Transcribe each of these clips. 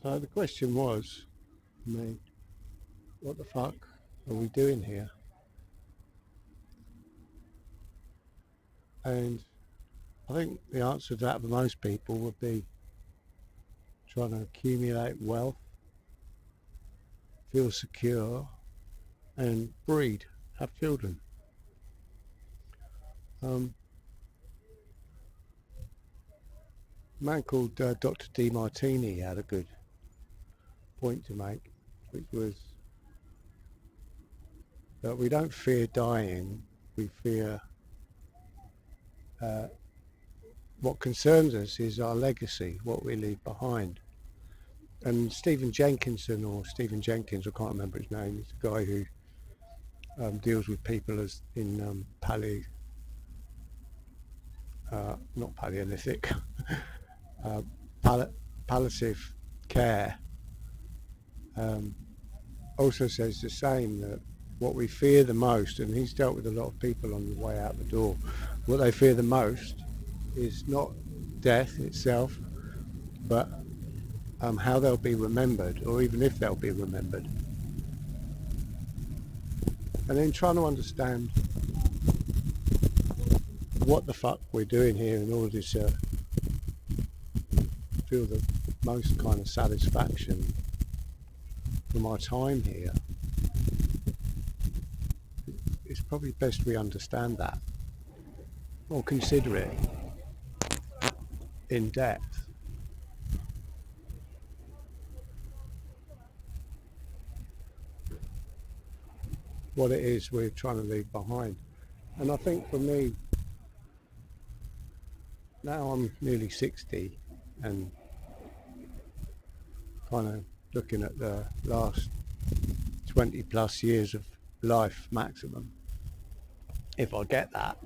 So the question was, I mean, what the fuck are we doing here? And I think the answer to that for most people would be trying to accumulate wealth, feel secure, and breed, have children. Um, a man called Dr. Demartini had a good point to make, which was that we don't fear dying, we fear uh, what concerns us is our legacy, what we leave behind. And Stephen Jenkinson, or Stephen Jenkins, I can't remember his name, he's a guy who deals with people as in not Paleolithic, uh, palliative care, um, also says the same, that what we fear the most, and he's dealt with a lot of people on the way out the door, what they fear the most is not death itself, but how they'll be remembered, or even if they'll be remembered. And then trying to understand what the fuck we're doing here in order to feel the most kind of satisfaction from our time here. It's probably best we understand that, or consider it in depth. What it is we're trying to leave behind. And I think for me, now I'm nearly 60 and kind of looking at the last 20 plus years of life maximum, if I get that.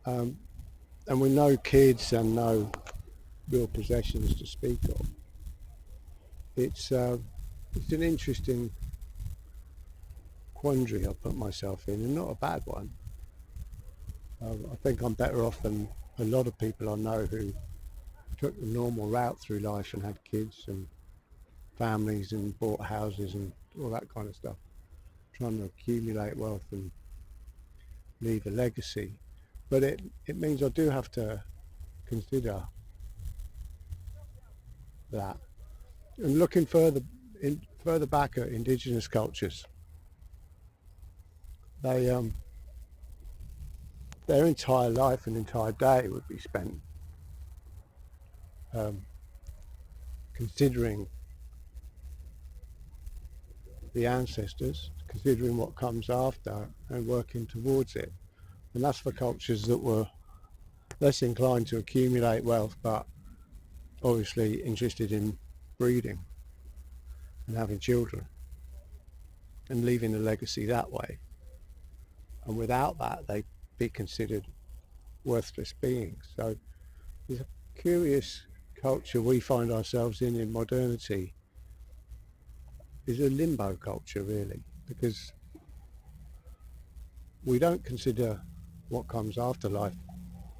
And with no kids and no real possessions to speak of, it's an interesting quandary I put myself in, and not a bad one. I think I'm better off than a lot of people I know who took the normal route through life and had kids and families and bought houses and all that kind of stuff, trying to accumulate wealth and leave a legacy. But it means I do have to consider that. And looking further back at indigenous cultures, they their entire life and entire day would be spent um, considering the ancestors, considering what comes after, and working towards it. And that's for cultures that were less inclined to accumulate wealth, but obviously interested in breeding and having children and leaving a legacy that way. And without that, they'd be considered worthless beings. So there's a curious culture we find ourselves in modernity, is a limbo culture, really, because we don't consider what comes after life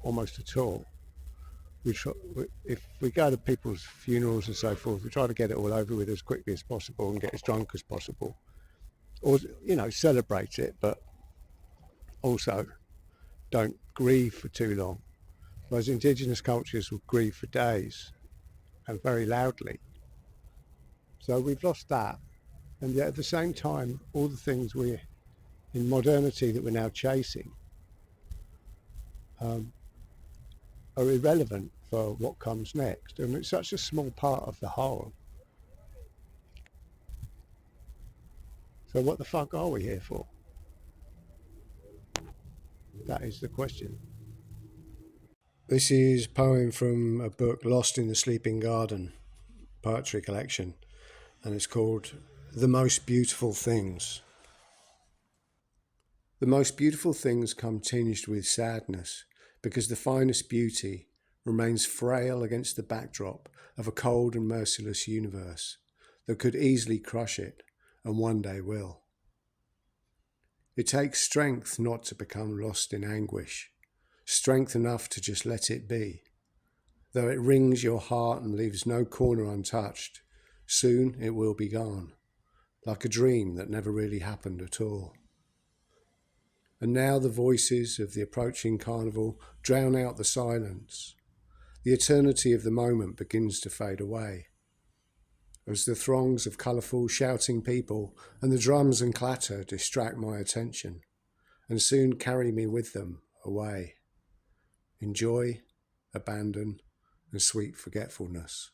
almost at all. If we go to people's funerals and so forth, we try to get it all over with as quickly as possible and get as drunk as possible, or celebrate it, but also don't grieve for too long. Whereas indigenous cultures will grieve for days and very loudly. So we've lost that, and yet at the same time, all the things we're in modernity that we're now chasing um, are irrelevant for what comes next, and it's such a small part of the whole. So what the fuck are we here for? That is the question. This is a poem from a book, Lost in the Sleeping Garden, poetry collection, and it's called The Most Beautiful Things. The most beautiful things come tinged with sadness, because the finest beauty remains frail against the backdrop of a cold and merciless universe that could easily crush it, and one day will. It takes strength not to become lost in anguish, strength enough to just let it be. Though it wrings your heart and leaves no corner untouched, soon it will be gone, like a dream that never really happened at all. And now the voices of the approaching carnival drown out the silence. The eternity of the moment begins to fade away, as the throngs of colourful, shouting people and the drums and clatter distract my attention, and soon carry me with them away, in joy, abandon, and sweet forgetfulness.